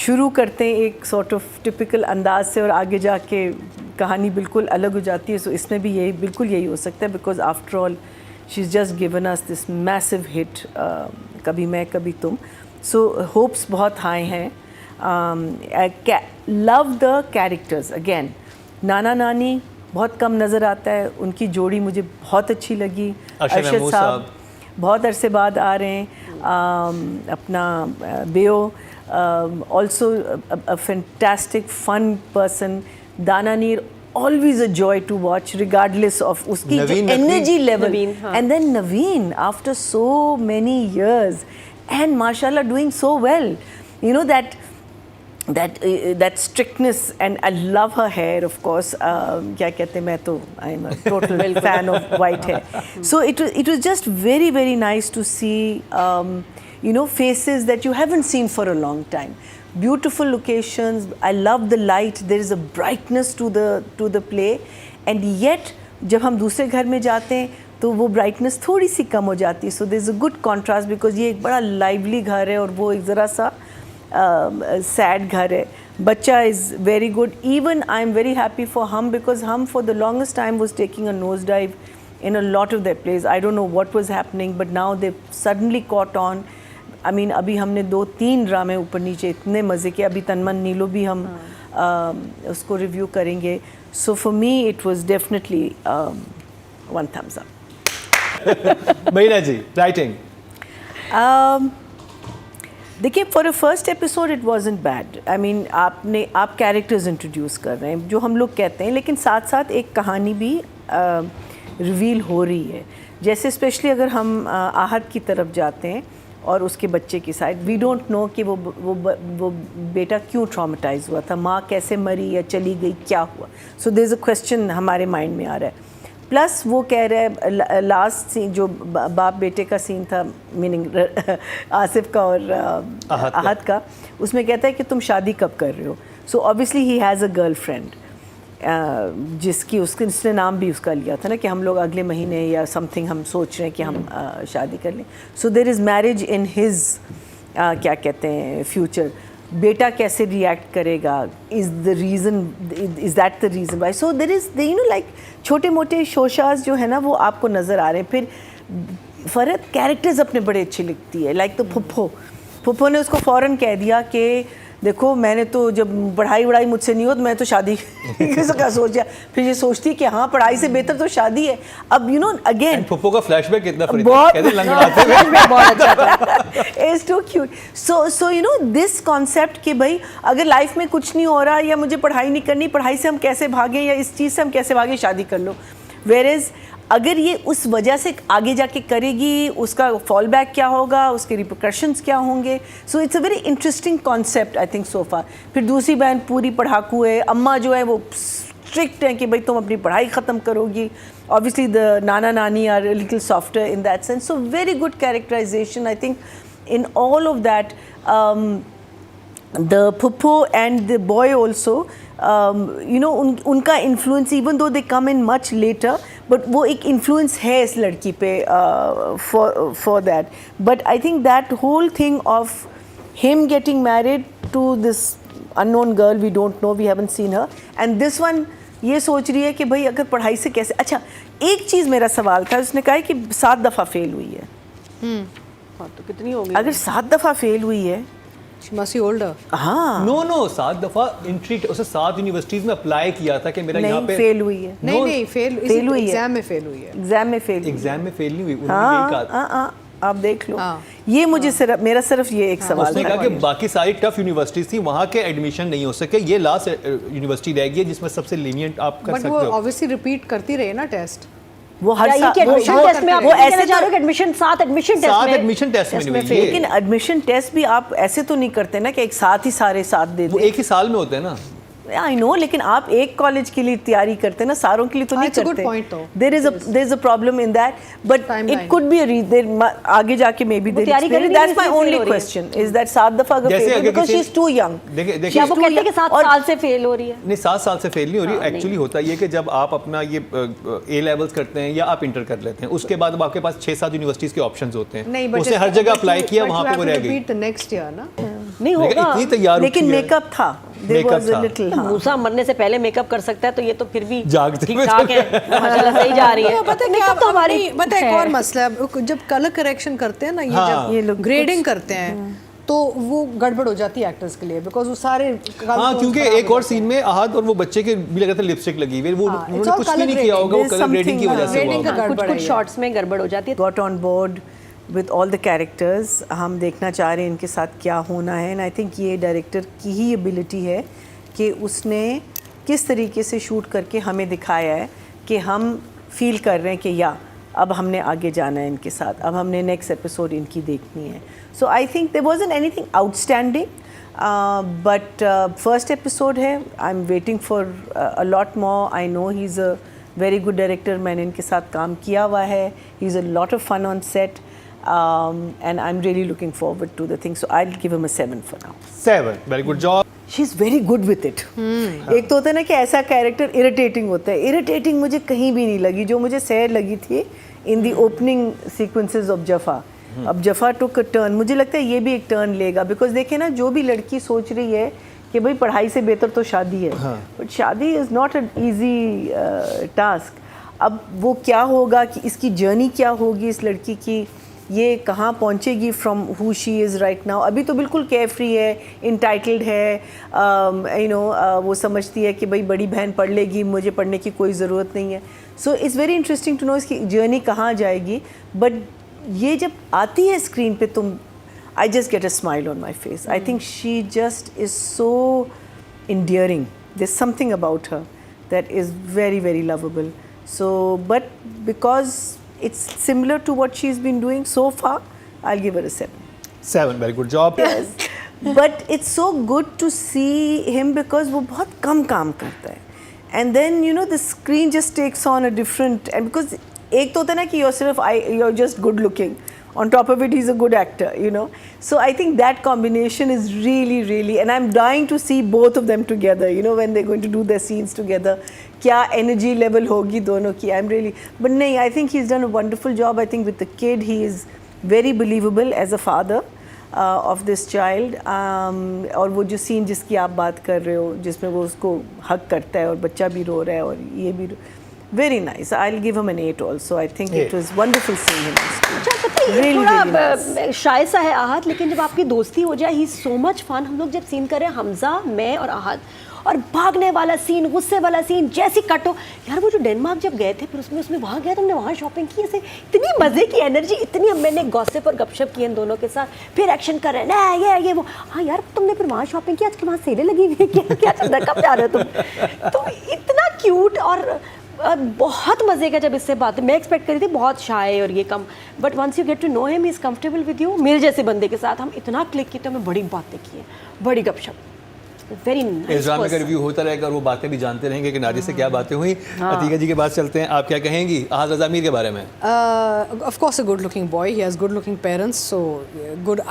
शुरू करते हैं एक सॉर्ट ऑफ टिपिकल अंदाज से और आगे जाके कहानी बिल्कुल अलग हो जाती है. सो इसमें भी यही बिल्कुल यही हो सकता है, because after all she is just given us this massive hit कभी मैं कभी तुम. सो होप्स बहुत हाई हैं. Love the characters. अगेन नाना नानी बहुत कम नज़र आता है, उनकी जोड़ी मुझे बहुत अच्छी लगी. अरशद साहब बहुत अरसे बाद आ रहे हैं. अपना बेओ also a fantastic fun person. Dana Neer always a joy to watch regardless of uski energy level. Naveen, and then Naveen after so many years and mashallah doing so well, you know, that strictness. And I love her hair, of course. kya kehte hain, main to I'm a total fan of white hair. So it was just very very nice to see you know, faces that you haven't seen for a long time. Beautiful locations. I love the light. There is a brightness to the play, and yet जब हम दूसरे घर में जाते हैं तो वो brightness थोड़ी सी कम हो जाती है. So there is a good contrast because ये एक बड़ा lively घर है और वो एक ज़रा सा sad घर है. बच्चा is very good. Even I am very happy for Hum because Hum for the longest time was taking a nosedive in a lot of their plays. I don't know what was happening, but now they've suddenly caught on. I mean, अभी हमने 2-3 ड्रामे ऊपर नीचे इतने मज़े के. अभी तन्मन नीलो भी हम उसको रिव्यू करेंगे. So for me it was definitely one thumbs up. महीना जी, writing. देखिए, for a first episode it wasn't bad. I mean, आप कैरेक्टर्स इंट्रोड्यूस कर रहे हैं जो हम लोग कहते हैं, लेकिन साथ साथ एक कहानी भी रिवील हो रही है. जैसे स्पेशली अगर हम आहत की तरफ जाते हैं और उसके बच्चे की साइड, वी डोंट नो कि वो बेटा क्यों ट्रॉमेटाइज हुआ था, माँ कैसे मरी या चली गई, क्या हुआ. So there is a question हमारे माइंड में आ रहा है. प्लस वो कह रहे हैं लास्ट सीन जो बाप बेटे का सीन था, मीनिंग आसिफ का और आहत का, उसमें कहता है कि तुम शादी कब कर रहे हो. So obviously he has a girl friend जिसकी उसने नाम भी उसका लिया था ना कि हम लोग अगले महीने या समथिंग हम सोच रहे हैं कि हम शादी कर लें. So there is marriage in his क्या कहते हैं फ्यूचर. बेटा कैसे रिएक्ट करेगा, is the reason, is that the reason why. So there is you know like छोटे मोटे शोशास जो है ना वो आपको नज़र आ रहे हैं. फिर फ़रत कैरेक्टर्स अपने बड़े अच्छे लिखती है. लाइक तो फुप्पो ने उसको फ़ौरन कह दिया कि देखो मैंने तो जब पढ़ाई वढ़ाई मुझसे नहीं हो तो मैं तो शादी का सोचा. फिर ये सोचती है कि हाँ पढ़ाई से बेहतर तो शादी है. अब यू नो अगेन फुप्पो का फ्लैशबैक कितना बहुत अच्छा था. It's too cute. So you know this concept कि भाई अगर लाइफ में कुछ नहीं हो रहा या मुझे पढ़ाई नहीं करनी, पढ़ाई से हम कैसे भागें या इस चीज़ से हम कैसे भागें, शादी कर लो. वेयर इज़ अगर ये उस वजह से आगे जाके करेगी, उसका फॉल बैक क्या होगा, उसके रिपरकशंस क्या होंगे. So it's a very interesting concept I think so far. फिर दूसरी बहन पूरी पढ़ाकू है, अम्मा जो है वो स्ट्रिक्ट है कि भाई तुम अपनी पढ़ाई ख़त्म करोगी. Obviously the nana nani are little softer in that sense. So very good characterization I think in all of that. The phuppo and the boy also you know उनका influence, even though they come in much later, but वो एक influence है इस लड़की पे for that. But I think that whole thing of him getting married to this unknown girl, we don't know, we haven't seen her, and this one ये सोच रही है कि भाई अगर पढ़ाई से कैसे. अच्छा एक चीज़ मेरा सवाल था, उसने कहा है कि 7 दफ़ा फेल हुई है. हाँ तो कितनी होगी अगर 7 दफ़ा फेल हुई है. She must be older. हाँ नो 7 दफ़ा एंट्री, उसे 7 यूनिवर्सिटीज़ में अप्लाई किया था कि मेरा यहाँ पे फेल हुई है. नहीं फेल हुई है. एग्जाम में फेल हुई है. एग्जाम में फेल नहीं हुई. उन्होंने यही कहा. हाँ आप देख लो. ये मुझे सिर्फ ये एक सवाल उसने कहा कि बाकी सारी टफ यूनिवर्सिटीज थी, वहाँ के एडमिशन नहीं हो सके, ये लास्ट यूनिवर्सिटी रह गई है जिसमें सबसे लीनियंट आप कर सकते हो. बट वो ऑब्वियसली रिपीट करती रहे ना टेस्ट. वो हर साल एडमिशन टेस्ट में आप ऐसे जा रहे हो, एडमिशन साथ एडमिशन टेस्ट में लेकिन एडमिशन टेस्ट भी आप ऐसे तो नहीं करते ना कि एक साथ ही सारे साथ दे दें. वो एक ही साल में होते हैं ना. आई नो, लेकिन आप एक कॉलेज के लिए तैयारी करते हैं ना, सारों के लिए तो नहीं करते. There is a problem in that, but it could be a reason आगे जाके maybe that's my only question is that 7 दफा अगर fail because she is too young. देखिए वो कहते हैं कि 7 साल से फेल हो रही है. नहीं 7 साल से फेल नहीं हो रही. एक्चुअली होता ये कि जब आप अपना ये ए लेवल्स करते हैं या आप इंटर कर लेते हैं, उसके बाद आपके पास 6-7 यूनिवर्सिटीज के ऑप्शंस होते हैं. उसे हर जगह अप्लाई किया, वहाँ पे वो रह गई. नेक्स्ट ईयर ना नहीं लेकिन होगा। इतनी तैयार लेकिन उठी है। मेकअप था, देयर Makeup वाज अ था। लिटिल, तो हाँ। मूसा मरने से पहले मेकअप कर सकता है, तो ये तो फिर भी जागते ठीक हुए ठाक है, माशाल्लाह सही जा रही है। पता है क्या, मेकअप तो हमारी पता है एक है। और मसला है, जब कलर करेक्शन करते हैं ना, ये हाँ। जब ये लोग ग्रेडिंग करते हैं तो वो गड़बड़ हो जाती है एक्टर्स के लिए, बिकॉज वो सारे हाँ, क्योंकि एक और सीन में आहद और वो बच्चे के भी लगा था लिपस्टिक लगी हुई है, वो हाँ, it's उन्होंने all कुछ भी colour नहीं किया होगा, वो grading. कलर ग्रेडिंग की There's वजह से something, हुआ का होगा। गड़बड़ कुछ है कुछ ये। शॉट्स में गड़बड़ हो जाती है। Got on board with all the characters. हम देखना चाह रहे हैं इनके साथ क्या होना है, एंड आई थिंक ये डायरेक्टर की ही एबिलिटी है कि उसने किस तरीके से शूट करके हमें दिखाया है कि हम फील कर रहे हैं कि या अब हमने आगे जाना है इनके साथ, अब हमने नेक्स्ट एपिसोड इनकी देखनी है। So I think there wasn't anything outstanding, but first episode है, I am waiting for a lot more. I know he is a very good director, मैंने इनके साथ काम किया हुआ है, he is a lot of fun on set, and I am really looking forward to the thing, so I will give him a 7 for now. 7, very good job. She is very good with it. एक तो होता है ना कि ऐसा character irritating होता है, irritating मुझे कहीं भी नहीं लगी, जो मुझे सैड लगी थी इन दी ओपनिंग सीक्वेंसेस ऑफ जफ़ा। अब जफ़ा टुक अ टर्न, मुझे लगता है ये भी एक टर्न लेगा, बिकॉज देखे ना, जो भी लड़की सोच रही है कि भाई पढ़ाई से बेहतर तो शादी है, बट शादी is not an easy task. अब वो क्या होगा, कि इसकी जर्नी क्या होगी इस लड़की की, ये कहाँ पहुँचेगी from who she is right now. अभी तो बिल्कुल केयर फ्री है, इंटाइटल्ड है, यू नो, वो समझती है कि भाई बड़ी बहन पढ़ लेगी, मुझे पढ़ने की कोई ज़रूरत नहीं है। So it's very interesting to know इसकी जर्नी कहाँ जाएगी। बट ये जब आती है स्क्रीन पे, तुम, I just get a smile on my face. I think she just is so endearing. There's something about her that is very, very lovable. So, but because it's similar to what she's been doing so far, I'll give her a 7. 7, very good job. Yes. But it's so good to see him because वो बहुत कम काम करता है. And then, you know, the screen just takes on a different, and because एक तो होता है ना कि you're just good looking. On top of it, he's a good actor, you know. So I think that combination is really, really, and I'm dying to see both of them together, you know, when they're going to do their scenes together. क्या energy level होगी दोनों की, I'm really, but नहीं, I think he's done a wonderful job. I think with the kid, he is very believable as a father of this child. और वो जो scene जिसकी आप बात कर रहे हो, जिसमें वो उसको hug करता है और बच्चा भी रो रहा है और ये भी very nice. I'll give him an 8 also. I think it was wonderful seeing him on screen. अच्छा, पता है, ये Really, थोड़ा really nice. शाय सा है आहत, लेकिन जब आपकी दोस्ती हो जाए, ही सो मच फन। हम लोग जब सीन कर रहे हैं, हमजा, मैं और आहत, और भागने वाला सीन, गुस्से वाला सीन, जैसी कट हो यार, वो जो डेनमार्क जब गए थे, फिर उसमें वहाँ गया, तुमने वहाँ शॉपिंग की, ऐसे इतनी मज़े की एनर्जी, इतनी मैंने गॉसिप और गपशप की इन दोनों के साथ, फिर एक्शन कर रहे हैं ना, ये वो, हाँ यार तुमने फिर वहाँ शॉपिंग की, आज के वहाँ सेलें लगी हुई है, क्या चल रहा है, कब जा रहे हो तुम? तो इतना क्यूट और बहुत मज़े का जब इससे बात, मैं एक्सपेक्ट करी थी बहुत शाय और ये कम, but once you get to know him, he is comfortable with you. मेरे जैसे बंदे के साथ हम इतना क्लिक किए, तो हमें बड़ी बातें की हैं, बड़ी गपशप, वेरी इस ड्रामे का रिव्यू होता रहेगा और वो बातें भी जानते रहेंगे कि नारी से क्या बातें हुई। अतीका जी के पास चलते हैं, आप क्या कहेंगी आहद रज़ा मीर के बारे में? Of course, a good-looking boy. He has good-looking parents, so good